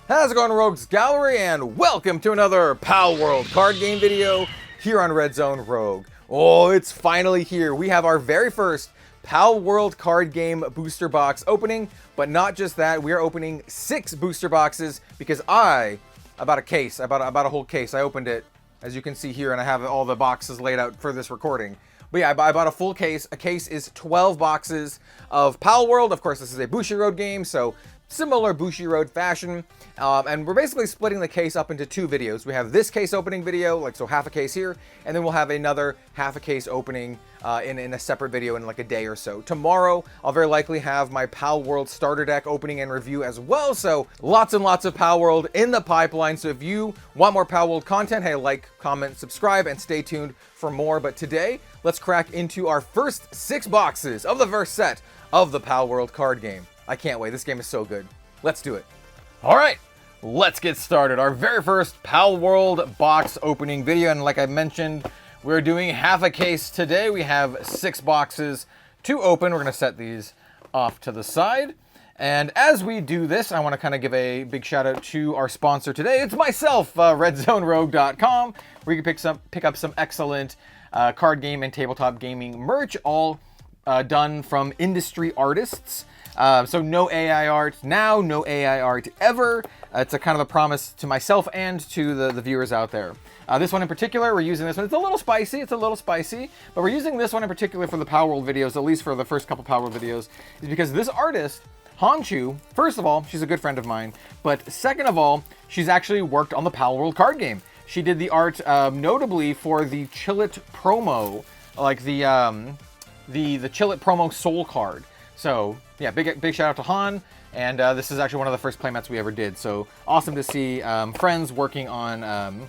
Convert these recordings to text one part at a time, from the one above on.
How's it going, Rogues Gallery, and welcome to another Palworld card game video here on Red Zone Rogue. Oh, it's finally here. We have our very first Palworld card game booster box opening, but not just that, we are opening 6 booster boxes because I bought a case. I bought a whole case. I opened it, as you can see here, and I have all the boxes laid out for this recording. But yeah, I bought a full case. A case is 12 boxes of Palworld. Of course, this is a Bushiroad game, so similar Bushiroad fashion. And we're basically splitting the case up into 2 videos. We have this case opening video, like so half a case here, and then we'll have another half a case opening in a separate video in like a day or so. Tomorrow, I'll very likely have my Palworld starter deck opening and review as well. So lots and lots of Palworld in the pipeline. So if you want more Palworld content, hey, like, comment, subscribe, and stay tuned for more. But today, let's crack into our first 6 boxes of the first set of the Palworld card game. I can't wait. This game is so good. Let's do it. All right, let's get started. Our very first Palworld box opening video. And like I mentioned, we're doing half a case today. We have 6 boxes to open. We're going to set these off to the side. And as we do this, I want to kind of give a big shout out to our sponsor today. It's myself, redzonerogue.com, where you can pick up some excellent card game and tabletop gaming merch, all done from industry artists. So no AI art now, no AI art ever. It's a kind of a promise to myself and to the viewers out there. This one in particular, we're using this one. It's a little spicy, but we're using this one in particular for the Palworld videos, at least for the first couple Palworld videos, is because this artist, Hanchu, first of all, she's a good friend of mine, but second of all, she's actually worked on the Palworld card game. She did the art notably for the Chillit promo, like the Chillit promo soul card. So yeah, big shout out to Han, and this is actually one of the first playmats we ever did. So awesome to see friends working on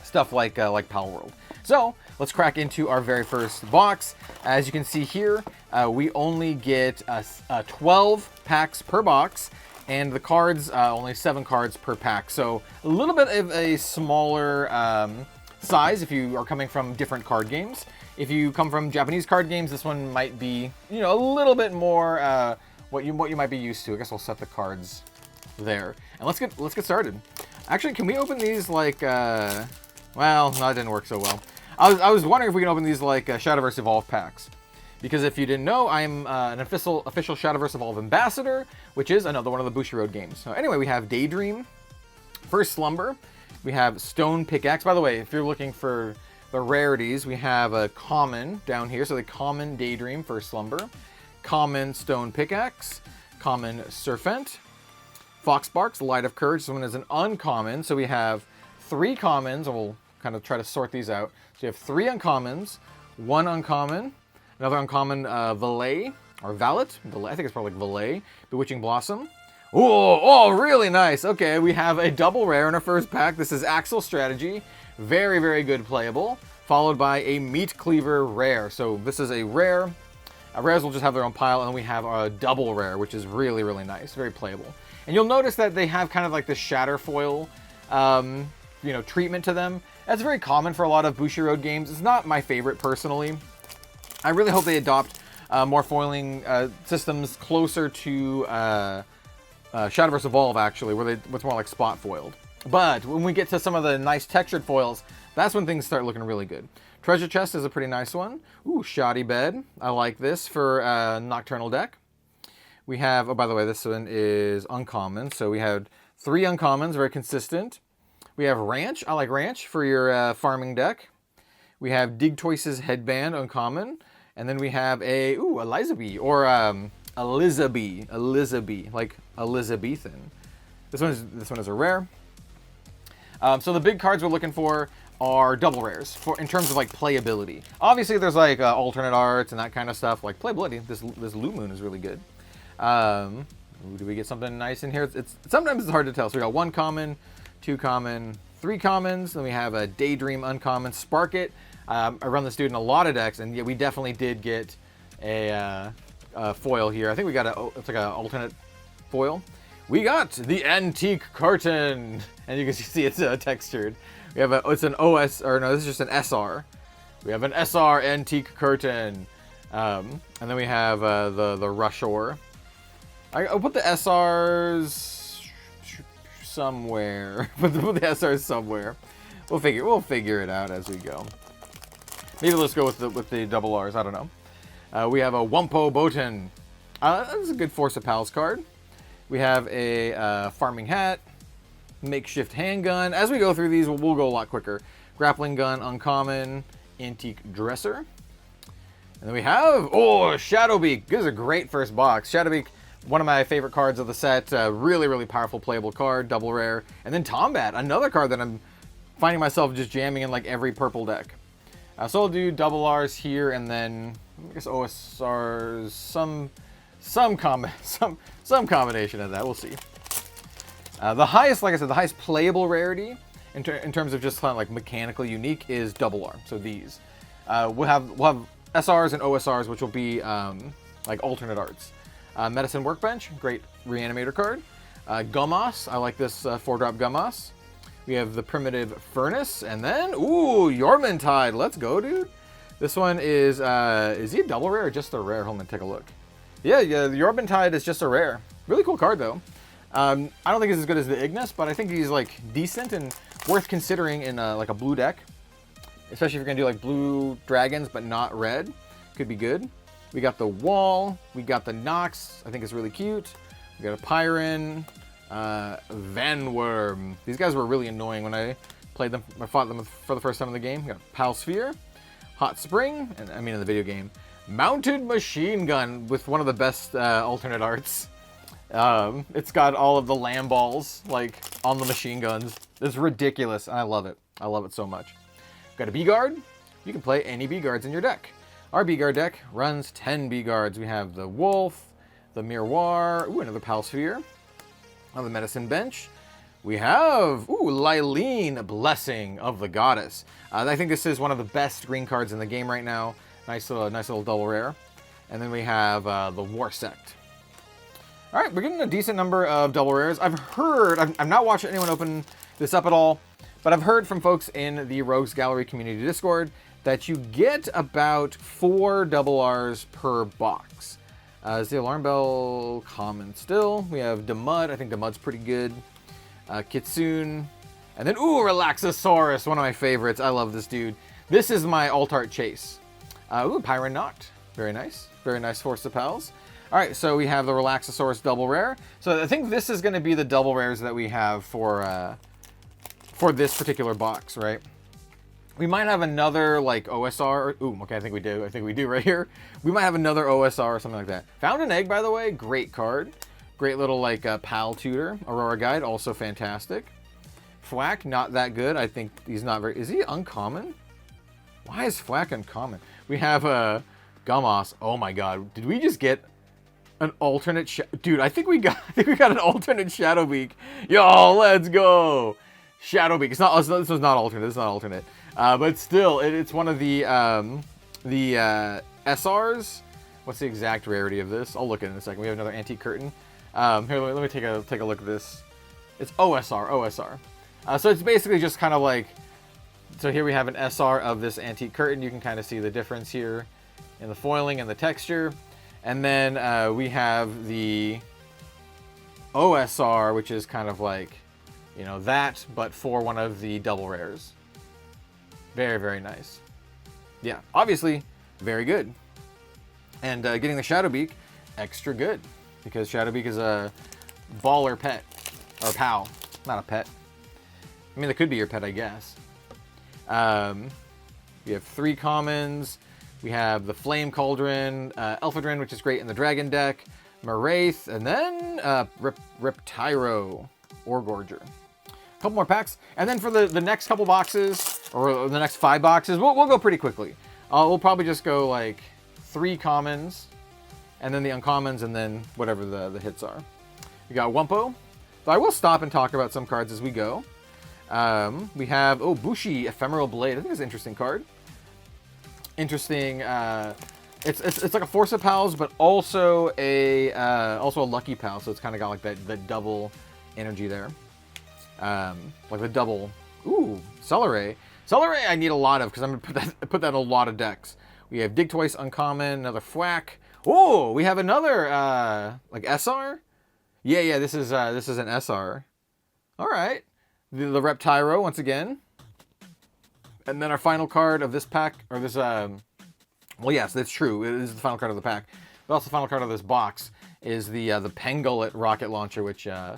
stuff like Palworld. So let's crack into our very first box. As you can see here, we only get 12 packs per box, and the cards only 7 cards per pack. So a little bit of a smaller size if you are coming from different card games. If you come from Japanese card games, this one might be, you know, a little bit more what you might be used to. I guess I'll set the cards there, and let's get started. Actually, can we open these like? Well, no, it didn't work so well. I was wondering if we can open these like Shadowverse Evolve packs, because if you didn't know, I'm an official Shadowverse Evolve ambassador, which is another one of the Bushiroad games. So anyway, we have Daydream, First Slumber, we have Stone Pickaxe. By the way, if you're looking for the rarities, we have a common down here. So the common Daydream, First Slumber, common Stone Pickaxe, common Serpent, Foxbarks, Light of Courage. This one is an uncommon. So we have 3 commons, and we'll kind of try to sort these out. So you have 3 uncommons, 1 uncommon, another uncommon Valet, or Valet, I think it's probably like Valet, Bewitching Blossom. Oh, really nice. Okay, we have a double rare in our first pack. This is Axel Strategy. Very, very good playable, followed by a Meat Cleaver rare. So this is a rare. Rares will just have their own pile, and then we have a double rare, which is really, really nice, very playable. And you'll notice that they have kind of like the shatter foil, treatment to them. That's very common for a lot of Bushiroad games. It's not my favorite personally. I really hope they adopt more foiling systems closer to Shadowverse Evolve, actually, where what's more like spot foiled. But when we get to some of the nice textured foils, that's when things start looking really good. Treasure Chest is a pretty nice one. Ooh, Shoddy Bed. I like this for Nocturnal deck. We have, oh, by the way, this one is uncommon. So we had 3 uncommons, very consistent. We have Ranch. I like Ranch for your farming deck. We have Digtoise's Headband, uncommon. And then we have a, Elizabeth, or Elizabeth, like Elizabethan. This one is a rare. So the big cards we're looking for are double rares in terms of like playability. Obviously, there's like alternate arts and that kind of stuff. Like playability, this Blue Moon is really good. Do we get something nice in here? Sometimes it's hard to tell. So we got 1 common, 2 common, 3 commons. Then we have a Daydream uncommon, Spark It. I run this dude in a lot of decks, and yeah, we definitely did get a foil here. I think we got it's like an alternate foil. We got the Antique Curtain, and you can see it's textured. We have it's an OS, or no, this is just an SR. We have an SR Antique Curtain, and then we have the Rushore. I'll put the SRs somewhere. Put the SRs somewhere. We'll figure it out as we go. Maybe let's go with the double R's. I don't know. We have a Wumpo Botan. This is a good Force of Pals card. We have a farming hat, makeshift handgun. As we go through these, we'll go a lot quicker. Grappling gun, uncommon, antique dresser. And then we have, Shadowbeak. This is a great first box. Shadowbeak, one of my favorite cards of the set. Really, really powerful playable card, double rare. And then Tombat, another card that I'm finding myself just jamming in like every purple deck. So I'll do double R's here, and then I guess OSRs, some combination of that. We'll see. The highest, like I said, the highest playable rarity in terms of just kind of like mechanically unique is double R. So these we'll have SRs and OSRs, which will be like alternate arts. Medicine Workbench, great reanimator card. Gummoss, I like this 4-drop Gummoss. We have the Primitive Furnace, and then, Yormantide. Let's go, dude. This one is he a double rare or just a rare? Hold on, take a look. Yeah, the Yormantide is just a rare. Really cool card, though. I don't think it's as good as the Ignis, but I think he's, like, decent and worth considering in, like, a blue deck. Especially if you're going to do, like, blue dragons, but not red. Could be good. We got the Wall. We got the Nox. I think it's really cute. We got a Pyron. Vanworm. These guys were really annoying when I played them. I fought them for the first time in the game. We got Pal Sphere, Hot Spring, and I mean in the video game, Mounted Machine Gun with one of the best alternate arts. It's got all of the lamb balls like on the machine guns. It's ridiculous. I love it. I love it so much. Got a B-Guard. You can play any B-Guards in your deck. Our B-Guard deck runs 10 B-Guards. We have the Wolf, the Miroir, another Pal Sphere. On the Medicine Bench, we have, Lylene, Blessing of the Goddess. I think this is one of the best green cards in the game right now. Nice little double rare. And then we have the War Sect. All right, we're getting a decent number of double rares. I've not watched anyone open this up at all, but I've heard from folks in the Rogues Gallery community Discord that you get about 4 double Rs per box. Is the Alarm Bell common still? We have Demud. I think Demud's pretty good. Kitsune. And then, Relaxosaurus, one of my favorites. I love this dude. This is my alt-art chase. Pyron Noct. Very nice. Very nice Force of Pals. All right, so we have the Relaxosaurus double rare. So I think this is going to be the double rares that we have for this particular box, right? We might have another, like, OSR. Okay, I think we do. I think we do right here. We might have another OSR or something like that. Found an Egg, by the way. Great card. Great little, like, Pal Tutor. Aurora Guide, also fantastic. Flack, not that good. I think he's not very... Is he uncommon? Why is Flack uncommon? We have Gummoss. Oh, my God. Did we just get an alternate... Dude, I think we got an alternate Shadowbeak. Yo, let's go. Shadowbeak. This was not alternate. This is not alternate. But still, it's one of the SRs. What's the exact rarity of this? I'll look at it in a second. We have another Antique Curtain. Here, let me take a look at this. It's OSR. So it's basically just kind of like... So here we have an SR of this Antique Curtain. You can kind of see the difference here in the foiling and the texture. And then we have the OSR, which is kind of like, you know, that, but for one of the double rares. Very, very nice. Yeah, obviously, very good. And getting the Shadowbeak, extra good. Because Shadowbeak is a baller pet. Or pal. Not a pet. I mean, that could be your pet, I guess. We have 3 commons. We have the Flame Cauldron, Elphadrin, which is great in the Dragon deck. Maraith, and then Reptyro, Orgorger. A couple more packs. And then for the next couple boxes, or the next 5 boxes, we'll go pretty quickly. We'll probably just go like 3 commons, and then the uncommons, and then whatever the hits are. We got Wumpo. But I will stop and talk about some cards as we go. We have, Bushi, Ephemeral Blade. I think it's an interesting card. Interesting, it's like a Force of Pals, but also a Lucky Pal, so it's kind of got like that double energy there. Like the double, Celeray. Celeray I need a lot of, because I'm going to put that in a lot of decks. We have Dig Twice uncommon, another Thwack. Oh, we have another, like SR? Yeah, this is an SR. All right. The Reptyro once again. And then our final card of this pack, or this, well, yes, that's true. It is the final card of the pack. But also the final card of this box is the Pangolin rocket launcher, which I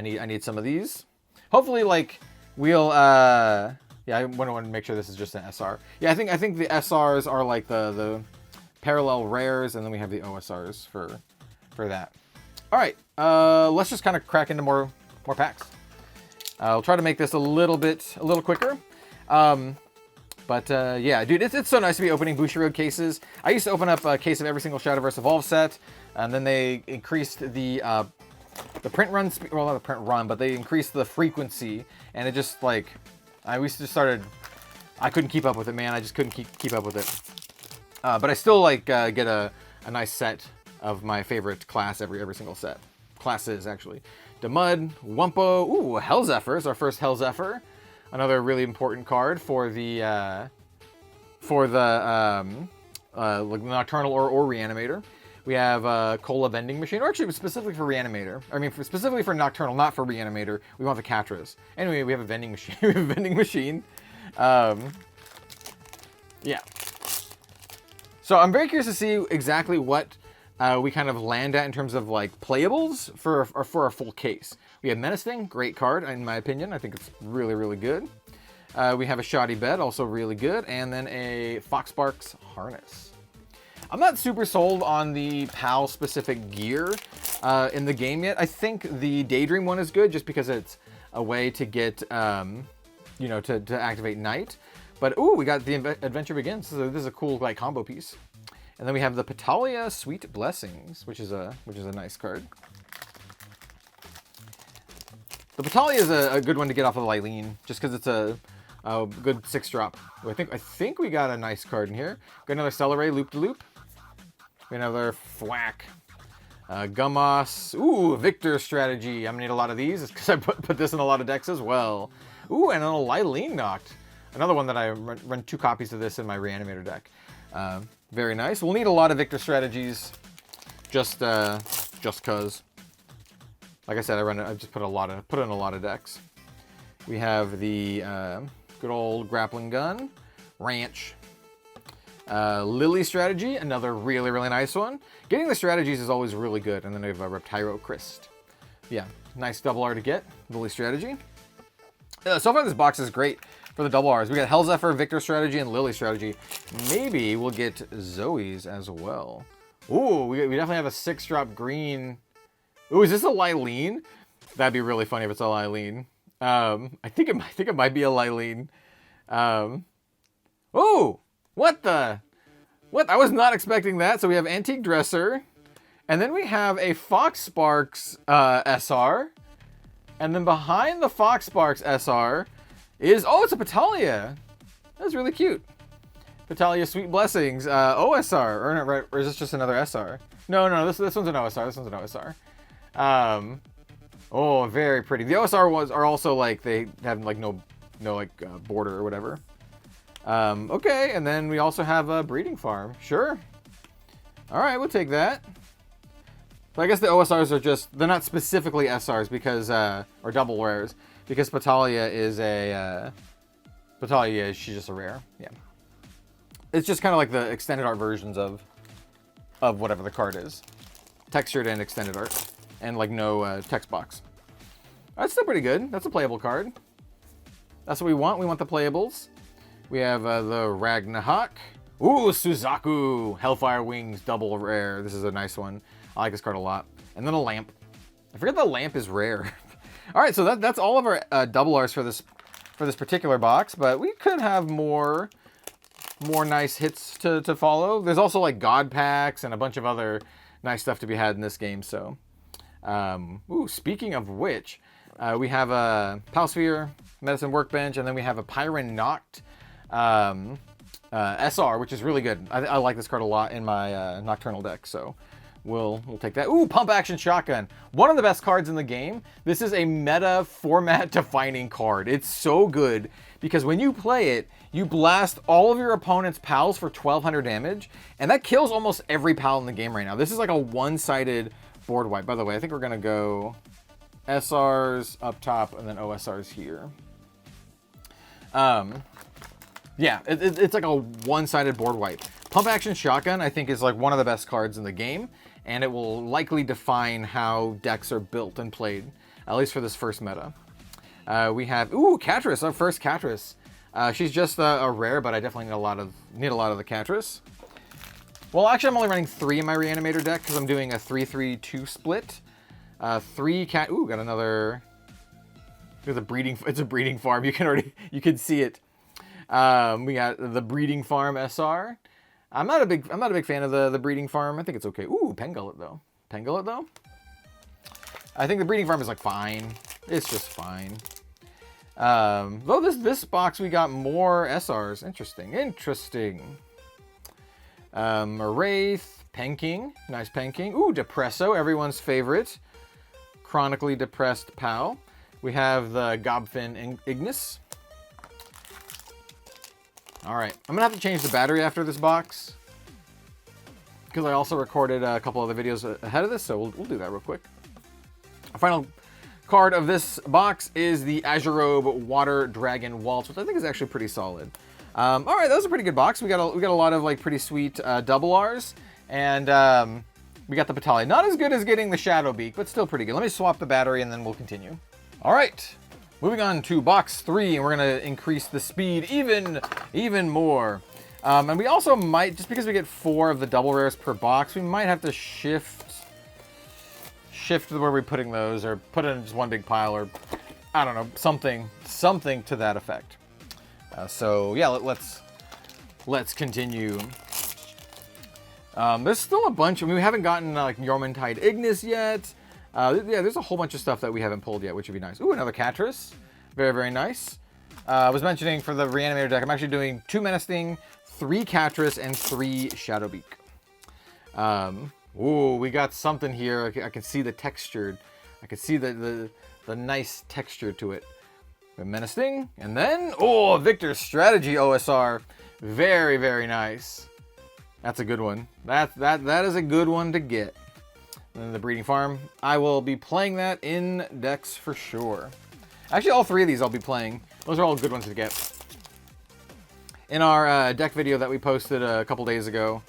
need some of these. Hopefully, like, we'll, yeah, I want to make sure this is just an SR. Yeah, I think the SRs are like the parallel rares, and then we have the OSRs for that. All right, let's just kind of crack into more packs. I'll try to make this a little quicker. Yeah, dude, it's so nice to be opening Bushiroad cases. I used to open up a case of every single Shadowverse Evolve set, and then they increased the print run speed. Well, not the print run, but they increased the frequency, and it just like I couldn't keep up with it, man. I just couldn't keep up with it. But I still like get a nice set of my favorite class every single set. Classes actually. Demud, Wumpo, ooh, Hell Zephyr is our first Hell Zephyr. Another really important card for the like Nocturnal or Reanimator. We have Cola Vending Machine, or actually specifically for Reanimator. I mean, specifically for Nocturnal, not for Reanimator. We want the Catras. Anyway, we have a vending machine. We have a vending machine. Yeah. So I'm very curious to see exactly what we kind of land at in terms of like playables for a full case. We have Menacing, great card in my opinion. I think it's really, really good. We have a Shoddy Bed, also really good, and then a Foxbarks Harness. I'm not super sold on the PAL specific gear in the game yet. I think the Daydream one is good just because it's a way to get, you know, to activate Night. But ooh, we got the Adventure Begins. So this is a cool like combo piece. And then we have the Petalia Sweet Blessings, which is a nice card. The Petalia is a good one to get off of Lylene, just because it's a good 6-drop. I think we got a nice card in here. Got another Celeray Loop-de-Loop. Another Thwack. Gummos. Ooh, Victor Strategy. I'm gonna need a lot of these because I put this in a lot of decks as well. Ooh, and a Lylene Knocked. Another one that I run 2 copies of this in my Reanimator deck. Very nice. We'll need a lot of Victor Strategies, just cause. Like I said, I just put in a lot of decks. We have the good old Grappling Gun, Ranch, Lily Strategy, another really, really nice one. Getting the strategies is always really good. And then we have a Reptyro Christ. Yeah, nice double R to get, Lily Strategy. So far this box is great for the double R's. We got Hell Zephyr, Victor Strategy, and Lily Strategy. Maybe we'll get Zoe's as well. Ooh, we definitely have a 6-drop green. Ooh, is this a Lylene? That'd be really funny if it's a Lylene. I think it might be a Lylene. Ooh, what? I was not expecting that. So we have Antique Dresser, and then we have a Foxbarks SR, and then behind the Foxbarks SR is it's a Petalia. That's really cute. Petalia Sweet Blessings OSR, or is this just another SR? No, this one's an OSR. This one's an OSR. Oh, very pretty. The OSR are also like they have like no border or whatever. Okay, and then we also have a Breeding Farm. Sure. All right, we'll take that. So I guess the OSRs are they're not specifically SRs because or double rares because Petalia is she's just a rare. Yeah. It's just kind of like the extended art versions of whatever the card is. Textured and extended art. And like no text box. That's still pretty good. That's a playable card. That's what we want. We want the playables. We have the Ragnahawk. Ooh, Suzaku. Hellfire Wings, double rare. This is a nice one. I like this card a lot. And then a Lamp. I forget the Lamp is rare. All right, so that's all of our double Rs for this particular box. But we could have more nice hits to follow. There's also like God Packs and a bunch of other nice stuff to be had in this game. So. Speaking of which, we have a Palsphere, Medicine Workbench, and then we have a Pyron Noct SR, which is really good. I like this card a lot in my Nocturnal deck, so we'll take that. Ooh, Pump Action Shotgun. One of the best cards in the game. This is a meta format defining card. It's so good because when you play it, you blast all of your opponent's pals for 1200 damage, and that kills almost every pal in the game right now. This is like a one-sided board wipe. By the way, I think we're gonna go SRs up top and then OSRs here. Yeah, it's like a one-sided board wipe. Pump Action Shotgun, I think, is like one of the best cards in the game, and it will likely define how decks are built and played, at least for this first meta. We have, ooh, Catrus, our first Catrus. She's just a rare, but I definitely need a lot of the Catrus. Well, actually, I'm only running 3 in my Reanimator deck because I'm doing a 3-3-2 split. Ooh, got another. There's a breeding. It's a breeding farm. You can see it. We got the breeding farm SR. I'm not a big fan of the breeding farm. I think it's okay. Ooh, Pengullet though. I think the breeding farm is like fine. It's just fine. Though this box we got more SRs. Interesting. A Wraith, Penking, nice Penking. Ooh, Depresso, everyone's favorite. Chronically Depressed Pal. We have the Gobfin Ignis. All right, I'm gonna have to change the battery after this box because I also recorded a couple other videos ahead of this, so we'll do that real quick. Our final card of this box is the Azurobe Water Dragon Waltz, which I think is actually pretty solid. All right, that was a pretty good box. We got a lot of like pretty sweet double Rs, and we got the Battalion. Not as good as getting the Shadow Beak, but still pretty good. Let me swap the battery and then we'll continue. All right, moving on to box 3, and we're gonna increase the speed even more. And we also might, just because we get 4 of the double rares per box, we might have to shift where we're putting those, or put it in just one big pile, or I don't know, something to that effect. So yeah, let's continue. There's still a bunch. I mean, we haven't gotten like Yormantide Ignis yet. Yeah, there's a whole bunch of stuff that we haven't pulled yet, which would be nice. Ooh, another Catrus. Very, very nice. I was mentioning for the Reanimator deck, I'm actually doing 2 Menacing, 3 Catrus, and 3 Shadowbeak. Ooh, we got something here. I can see the textured. I can see the nice texture to it. The Menacing, and then, oh, Victor's Strategy OSR. Very, very nice. That's a good one. That is a good one to get. And then the Breeding Farm. I will be playing that in decks for sure. Actually, all 3 of these I'll be playing. Those are all good ones to get. In our deck video that we posted a couple days ago,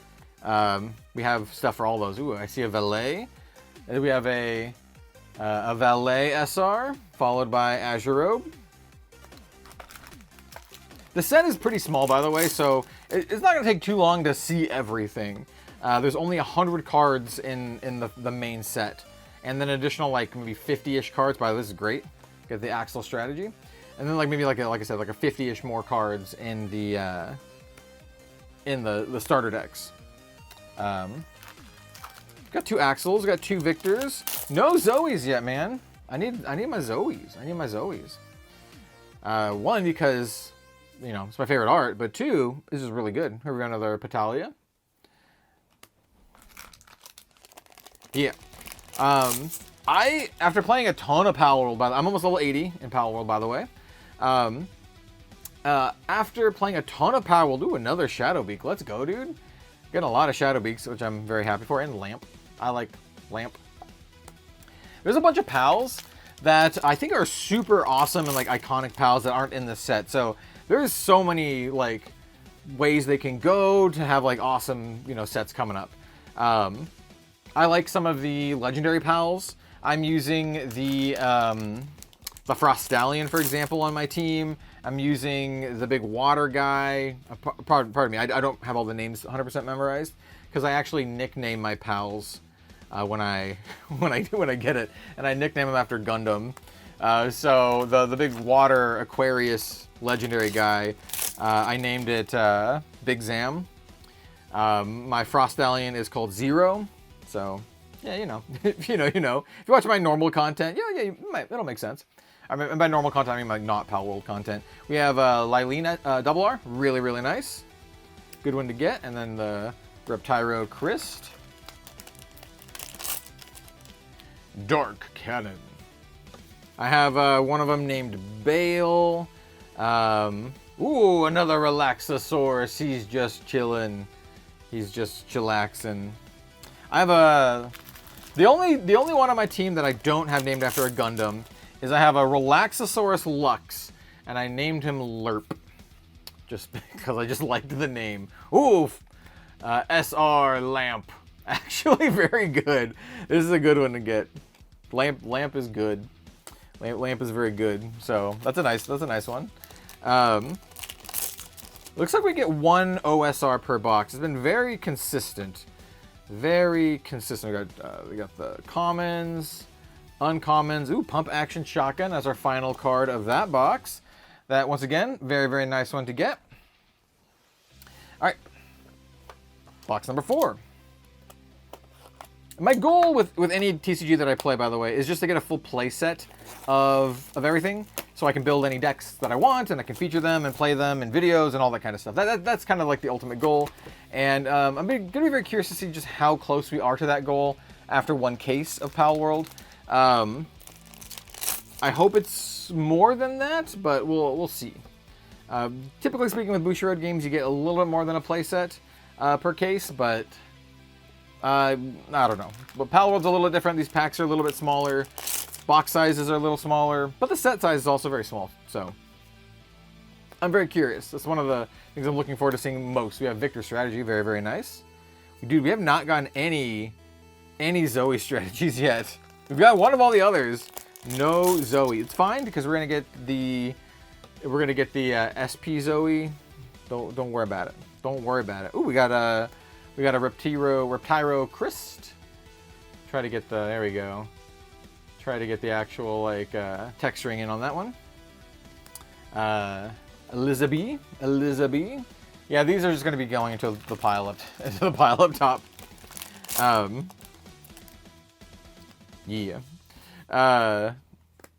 we have stuff for all those. Ooh, I see a Valet. And then we have a Valet SR, followed by Azurobe. The set is pretty small, by the way, so it's not going to take too long to see everything. There's only 100 cards in the main set, and then additional like maybe 50-ish cards. By the way, this is great. Get the Axel Strategy, and then like maybe like I said, like a 50-ish more cards in the starter decks. Got 2 Axels, got 2 Victors. No Zoes yet, man. I need my Zoes. One, because you know it's my favorite art, but 2, this is really good. Here we got another Patalia. Yeah. After playing a ton of Palworld, I'm almost level 80 in Palworld, by the way. After playing a ton of Palworld, ooh, another Shadowbeak. Let's go, dude. Getting a lot of Shadowbeaks, which I'm very happy for, and Lamp. I like Lamp. There's a bunch of pals that I think are super awesome and like iconic pals that aren't in this set. So there's so many like ways they can go to have like awesome, you know, sets coming up. I like some of the legendary pals. I'm using the Frost Stallion, for example, on my team. I'm using the big water guy. Pardon me, I don't have all the names 100% memorized because I actually nickname my pals when I get it, and I nickname them after Gundam. So the big water Aquarius legendary guy, I named it Big Zam. My Frost Stallion is called Zero. So, yeah, you know, if you know, you know. If you watch my normal content, yeah, it'll make sense. I mean, and by normal content, I mean like not Palworld content. We have Lylene double R, really, really nice. Good one to get. And then the Reptyro Christ. Dark Cannon. I have one of them named Bale. Ooh, another Relaxosaurus. He's just chilling. He's just chillaxing. I have a The only one on my team that I don't have named after a Gundam is I have a Relaxosaurus Lux, and I named him Lerp, just because I just liked the name. Oof, SR Lamp, actually very good. This is a good one to get. Lamp is good. Lamp is very good. So that's a nice one. Looks like we get 1 OSR per box. It's been very consistent. Very consistent. We got the commons, uncommons. Ooh, pump action shotgun as our final card of that box. That, once again, very, very nice one to get. All right. Box number 4. My goal with any TCG that I play, by the way, is just to get a full play set of everything, so I can build any decks that I want, and I can feature them and play them in videos and all that kind of stuff. That's kind of like the ultimate goal, and I'm going to be very curious to see just how close we are to that goal after 1 case of Palworld. I hope it's more than that, but we'll see. Typically speaking, with Bushiroad games, you get a little bit more than a play set per case, but I don't know. But Palworld's a little different. These packs are a little bit smaller. Box sizes are a little smaller, but the set size is also very small. So I'm very curious. That's one of the things I'm looking forward to seeing most. We have Victor Strategy, very, very nice. Dude, we have not gotten any Zoe strategies yet. We've got one of all the others. No Zoe. It's fine because we're gonna get the SP Zoe. Don't worry about it. Don't worry about it. Ooh, we got a Reptyro Christ. Try to get the, there we go. Try to get the actual like texturing in on that one. Elizabeth. Yeah, these are just going to be going into the pile up top. Yeah.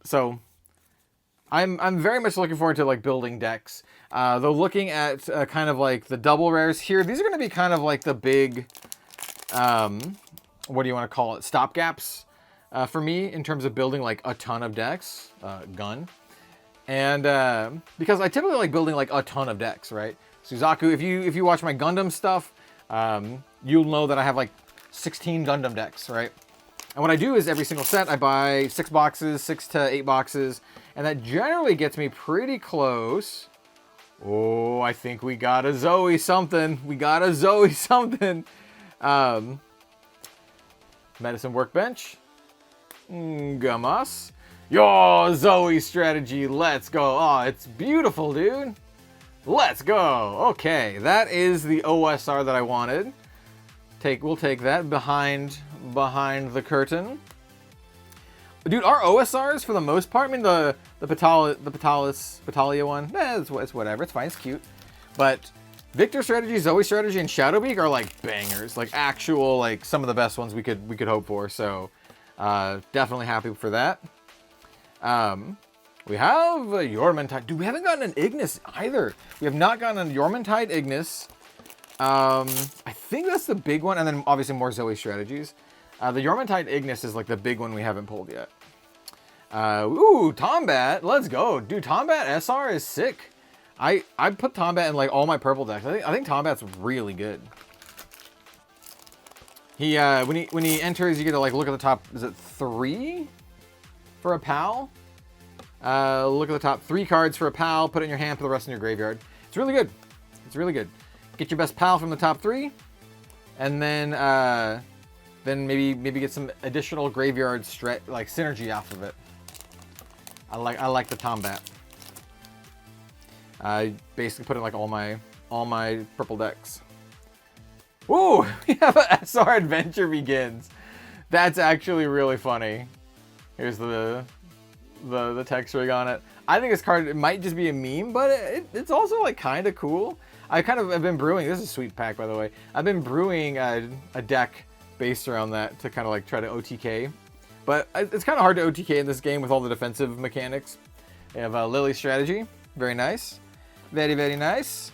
So I'm very much looking forward to like building decks. Though looking at kind of like the double rares here, these are going to be kind of like the big, what do you want to call it, stopgaps for me in terms of building like a ton of decks, gun. And because I typically like building like a ton of decks, right? Suzaku, if you watch my Gundam stuff, you'll know that I have like 16 Gundam decks, right? And what I do is every single set, I buy 6 boxes, 6 to 8 boxes, and that generally gets me pretty close. Oh, I think we got a Zoe something. We got a Zoe something. Medicine Workbench. Gamas. Yo, Zoe strategy. Let's go. Oh, it's beautiful, dude. Let's go. Okay, that is the OSR that I wanted. We'll take that behind the curtain. Dude, our OSRs for the most part, I mean the Patalia one, it's whatever, it's fine, it's cute. But Victor Strategy, Zoe Strategy, and Shadowbeak are like bangers, like actual, like some of the best ones we could hope for. So definitely happy for that. We have a Yormantide. Dude, we haven't gotten an Ignis either. We have not gotten a Yormantide Ignis. I think that's the big one, and then obviously more Zoe Strategies. The Yormantide Ignis is like the big one we haven't pulled yet. Ooh, Tombat, let's go. Dude, Tombat SR is sick. I put Tombat in like all my purple decks. I think Tombat's really good. He when he enters, you get to like look at the top, is it 3 for a PAL? Look at the top 3 cards for a PAL, put it in your hand, put the rest in your graveyard. It's really good. It's really good. Get your best PAL from the top 3, and then maybe get some additional graveyard like synergy off of it. I like the Tombat. I basically put in like all my purple decks. Ooh, we have a SR Adventure Begins. That's actually really funny. Here's the text rig on it. I think this card, it might just be a meme, but it's also like kind of cool. I kind of have been brewing, this is a sweet pack by the way, I've been brewing a deck based around that to kind of like try to OTK. But it's kind of hard to OTK in this game with all the defensive mechanics. We have Lily Strategy, very nice. Very, very nice.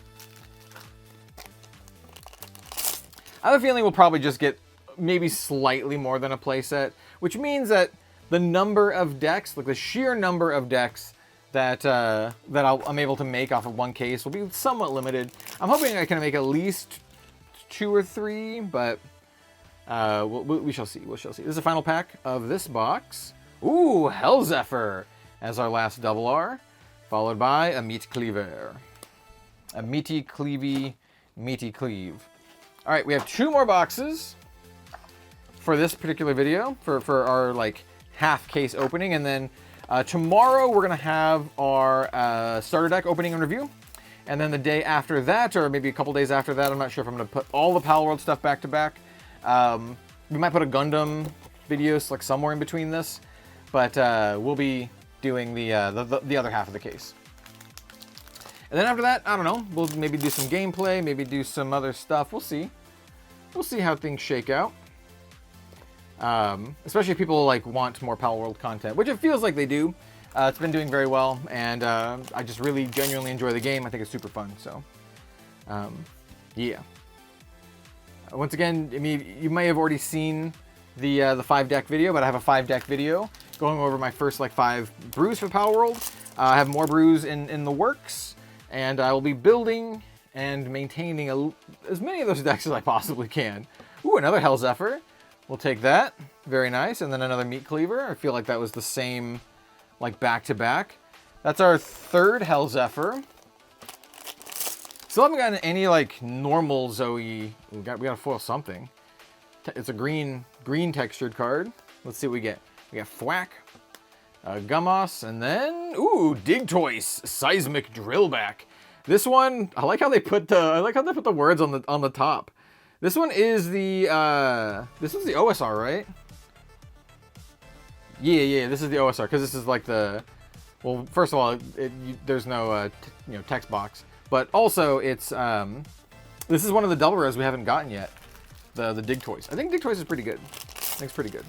I have a feeling we'll probably just get maybe slightly more than a playset, which means that the number of decks, like the sheer number of decks that I'm able to make off of 1 case will be somewhat limited. I'm hoping I can make at least 2 or 3, but We shall see. We shall see. This is the final pack of this box. Ooh, Hell Zephyr as our last double R, followed by a Meat Cleaver. A meaty cleavy, meaty cleave. All right, we have 2 more boxes for this particular video for our like half case opening, and then tomorrow we're gonna have our starter deck opening and review, and then the day after that, or maybe a couple days after that, I'm not sure if I'm gonna put all the Palworld stuff back to back. We might put a Gundam video like somewhere in between this, but we'll be doing the other half of the case. And then after that, I don't know, we'll maybe do some gameplay, maybe do some other stuff. We'll see. We'll see how things shake out. Especially if people like want more Palworld content, which it feels like they do. It's been doing very well, and I just really genuinely enjoy the game. I think it's super fun. So, yeah. Once again, I mean, you may have already seen the 5-deck video, but I have a 5-deck video going over my first like 5 brews for Palworld. I have more brews in the works, and I will be building and maintaining as many of those decks as I possibly can. Ooh, another Hell Zephyr. We'll take that. Very nice. And then another Meat Cleaver. I feel like that was the same, like, back-to-back. That's our 3rd Hell Zephyr. Still haven't gotten any, like, normal Zoe. We gotta foil something. It's a green textured card. Let's see what we get. We got Thwack, Gummoss, and then, ooh, Digtoise, Seismic Drillback. This one, I like how they put the words on the top. This one is the this is the OSR, right? Yeah, this is the OSR, because this is like the, well, first of all, there's no text box, but also it's this is one of the double rares we haven't gotten yet, the Digtoise. I think Digtoise is pretty good. I think it's pretty good.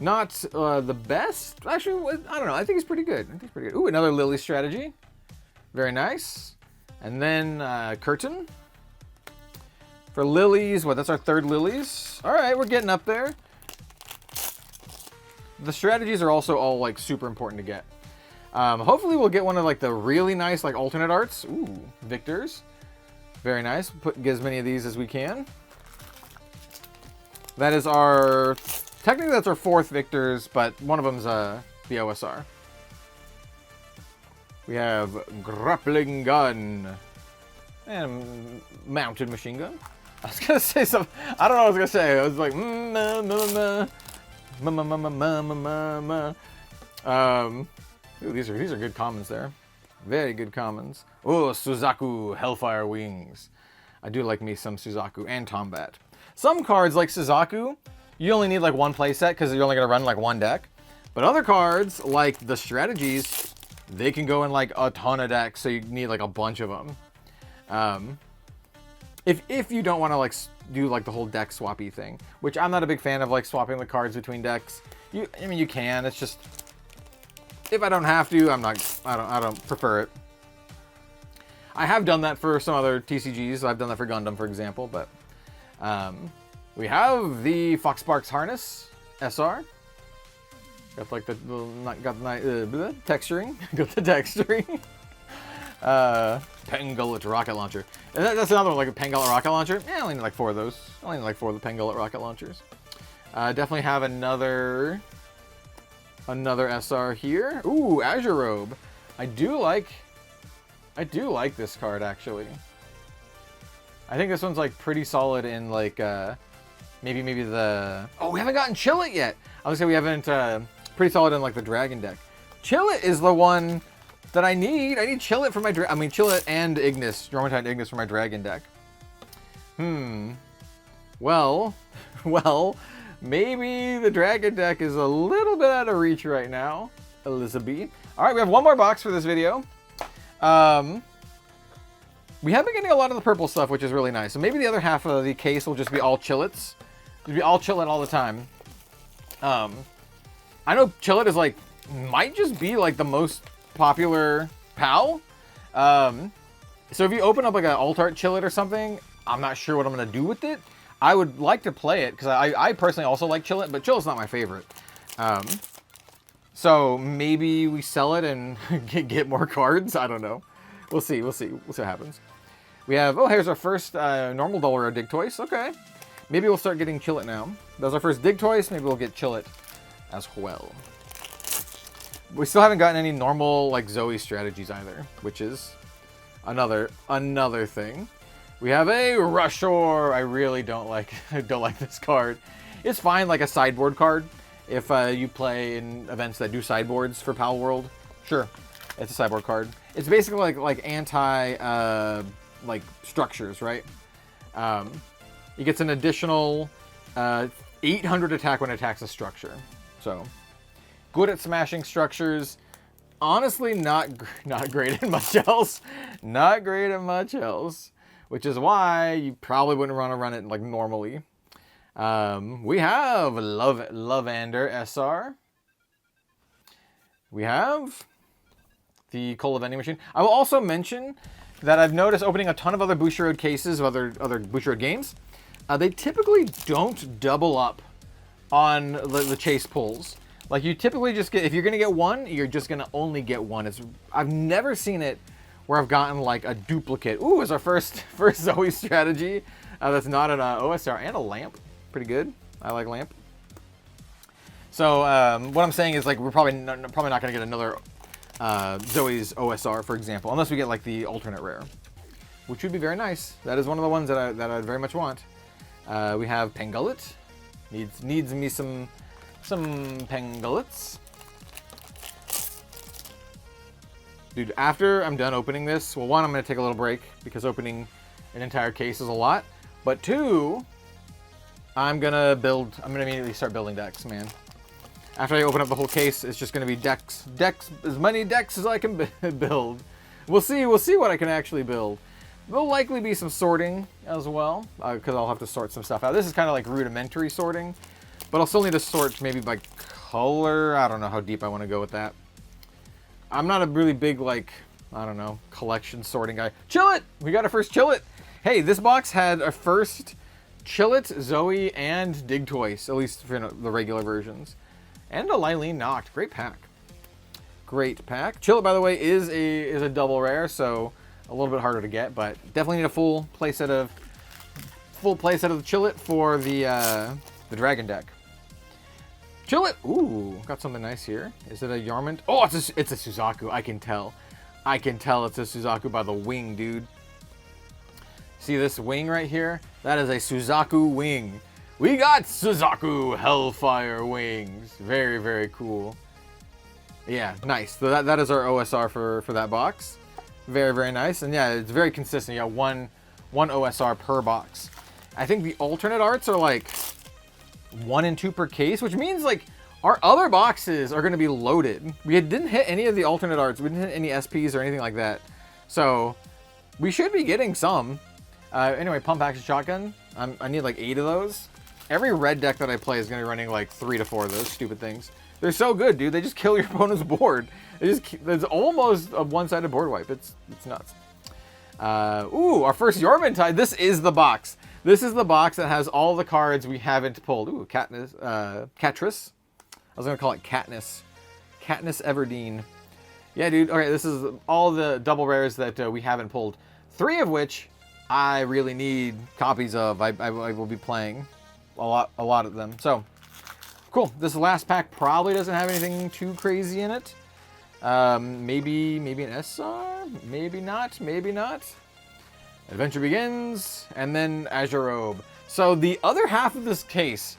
Not the best, actually. I don't know. I think it's pretty good. Ooh, another Lily strategy. Very nice. And then Curtain. For Lilies, that's our 3rd Lilies. All right, we're getting up there. The strategies are also all like super important to get. Hopefully we'll get one of like the really nice like alternate arts. Ooh, Victors. Very nice. Get as many of these as we can. That is our, technically that's our 4th Victors, but one of them's the OSR. We have Grappling Gun and Mounted Machine Gun. I was gonna say something. I don't know what I was gonna say. I was like, ooh, these are good commons there. Very good commons. Oh, Suzaku Hellfire Wings. I do like me some Suzaku and Tombat. Some cards like Suzaku, you only need like 1 playset because you're only gonna run like 1 deck. But other cards like the strategies, they can go in like a ton of decks, so you need like a bunch of them. If you don't want to like do like the whole deck swappy thing, which I'm not a big fan of, like swapping the cards between decks. I mean you can. It's just, if I don't have to, I don't prefer it. I have done that for some other TCGs. I've done that for Gundam, for example. But we have the Foxparks Harness SR. Got like the texturing. Got the texturing. Pangullet Rocket Launcher. And that's another one, like a Pangullet Rocket Launcher. Yeah, I only need like 4 of those. I only need like 4 of the Pangullet Rocket Launchers. Definitely have another SR here. Ooh, Azure Robe. I do like this card, actually. I think this one's like pretty solid in like maybe the, oh, we haven't gotten Chillet yet. I was gonna say we haven't pretty solid in like the Dragon deck. Chillet is the one that I need. I need Chillet for my Chillet and Ignis, Dromatide Ignis for my Dragon deck. Well, maybe the Dragon deck is a little bit out of reach right now, Elizabeth. All right, we have 1 more box for this video. We have been getting a lot of the purple stuff, which is really nice. So maybe the other half of the case will just be all Chillets. It'll be all Chillet all the time. I know Chillet is like, might just be like the most popular PAL. So if you open up like an alt art Chillet or something, I'm not sure what I'm gonna do with it. I would like to play it because I personally also like Chillet, but Chillet's not my favorite. So maybe we sell it and get more cards. I don't know. We'll see what happens. We have, oh, here's our first normal dollar Digtoise. Okay. Maybe we'll start getting Chill It now. That was our first Dig Toys. Maybe we'll get Chill It as well. We still haven't gotten any normal like Zoe strategies either, which is another thing. We have a Rushor. I really don't like this card. It's fine like a sideboard card if you play in events that do sideboards for Palworld. Sure, it's a sideboard card. It's basically like anti like structures, right? It gets an additional 800 attack when it attacks a structure. So good at smashing structures. Honestly, not great at much else. Not great at much else. Which is why you probably wouldn't want to run it like normally. We have Lavander SR. We have the Call of Vending Machine. I will also mention that I've noticed opening a ton of other Bushiroad cases of other Bushiroad games. They typically don't double up on the chase pulls. Like you typically just get, if you're gonna get one, you're just gonna only get one. I've never seen it where I've gotten like a duplicate. Ooh, it's our first Zoe strategy. That's not an OSR and a lamp. Pretty good. I like lamp. So what I'm saying is like we're probably not gonna get another Zoe's OSR, for example, unless we get like the alternate rare, which would be very nice. That is one of the ones that I'd very much want. We have Pangullet. Needs me some Pangullets. Dude, after I'm done opening this, well, one, I'm going to take a little break because opening an entire case is a lot. But two, I'm going to immediately start building decks, man. After I open up the whole case, it's just going to be decks, as many decks as I can build. We'll see what I can actually build. There'll likely be some sorting as well, because I'll have to sort some stuff out. This is kind of like rudimentary sorting, but I'll still need to sort maybe by color. I don't know how deep I want to go with that. I'm not a really big, like, I don't know, collection sorting guy. Chill It! We got our first Chill It! Hey, this box had a first Chill It, Zoe, and Dig Toys, at least for the regular versions. And a Lylene Noct. Great pack. Great pack. Chill It, by the way, is a double rare, so a little bit harder to get, but definitely need a full playset of the Chill It for the Dragon deck. Chill It! Ooh, got something nice here. Is it a Yarmouth? Oh, it's a Suzaku. I can tell. I can tell it's a Suzaku by the wing, dude. See this wing right here? That is a Suzaku wing. We got Suzaku Hellfire wings. Very, very cool. Yeah, nice. So that is our OSR for that box. Very, very nice. And yeah, it's very consistent. You got one OSR per box. I think the alternate arts are like 1 and 2 per case, which means like our other boxes are going to be loaded. We didn't hit any of the alternate arts. We didn't hit any SPs or anything like that. So we should be getting some. Anyway, pump action shotgun. I need like 8 of those. Every red deck that I play is going to be running like 3 to 4 of those stupid things. They're so good, dude. They just kill your opponent's board. It's almost a one-sided board wipe. It's nuts. Ooh, our first Yormantide. This is the box. This is the box that has all the cards we haven't pulled. Ooh, Katniss. I was going to call it Katniss. Katniss Everdeen. Yeah, dude. Okay, this is all the double rares that we haven't pulled. 3 of which I really need copies of. I will be playing a lot of them. So, cool. This last pack probably doesn't have anything too crazy in it. Maybe an SR? Maybe not. Maybe not. Adventure begins, and then Azure Robe. So the other half of this case,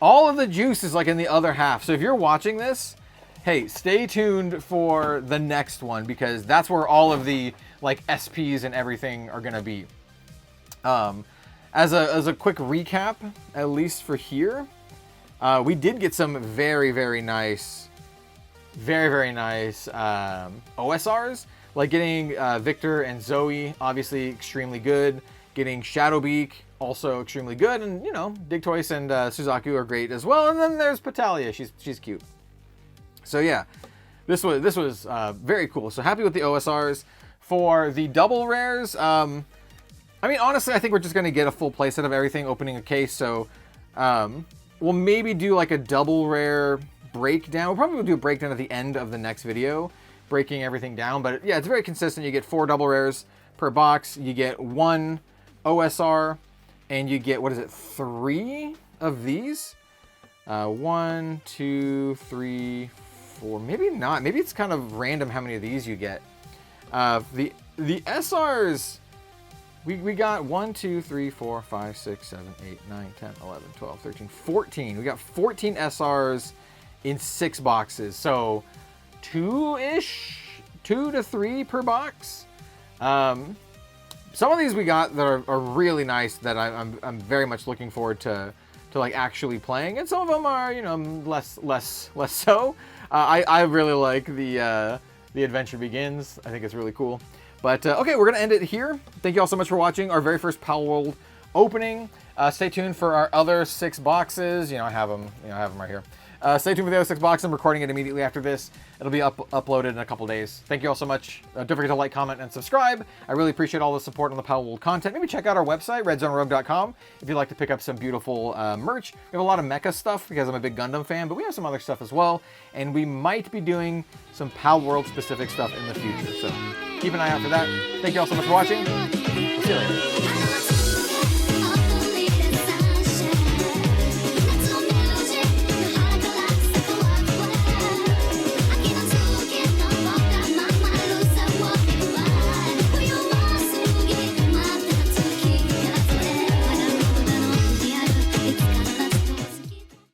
all of the juice is like in the other half. So if you're watching this, hey, stay tuned for the next one because that's where all of the like SPs and everything are gonna be. As a quick recap, at least for here, we did get some very, very nice OSRs. Like getting Victor and Zoe, obviously extremely good. Getting Shadowbeak, also extremely good. And, you know, Dig Toys and Suzaku are great as well. And then there's Patalia. She's cute. So, yeah, this was very cool. So, happy with the OSRs. For the double rares, I mean, honestly, I think we're just going to get a full playset of everything, opening a case. So, we'll maybe do like a double rare breakdown. We'll probably do a breakdown at the end of the next video, breaking everything down. But yeah, it's very consistent. You get 4 double rares per box. You get 1 OSR and you get, what is it, 3 of these? 1, 2, 3, 4. Maybe not. Maybe it's kind of random how many of these you get. The SRs, we got 1, 2, 3, 4, 5, 6, 7, 8, 9, 10, 11, 12, 13, 14. We got 14 SRs in 6 boxes. So 2-ish, 2 to 3 per box. Some of these we got that are really nice that I'm very much looking forward to like actually playing, and some of them are, you know, less so. I really like the Adventure Begins. I think it's really cool. But okay, we're gonna end it here. Thank you all so much for watching our very first Palworld opening. Stay tuned for our other 6 boxes. You know, I have them right here. Stay tuned for the other 6 boxes. I'm recording it immediately after this. It'll be uploaded in a couple days. Thank you all so much. Don't forget to like, comment, and subscribe. I really appreciate all the support on the Palworld content. Maybe check out our website, redzonerogue.com, if you'd like to pick up some beautiful merch. We have a lot of mecha stuff because I'm a big Gundam fan, but we have some other stuff as well. And we might be doing some Palworld specific stuff in the future. So keep an eye out for that. Thank you all so much for watching. See you later.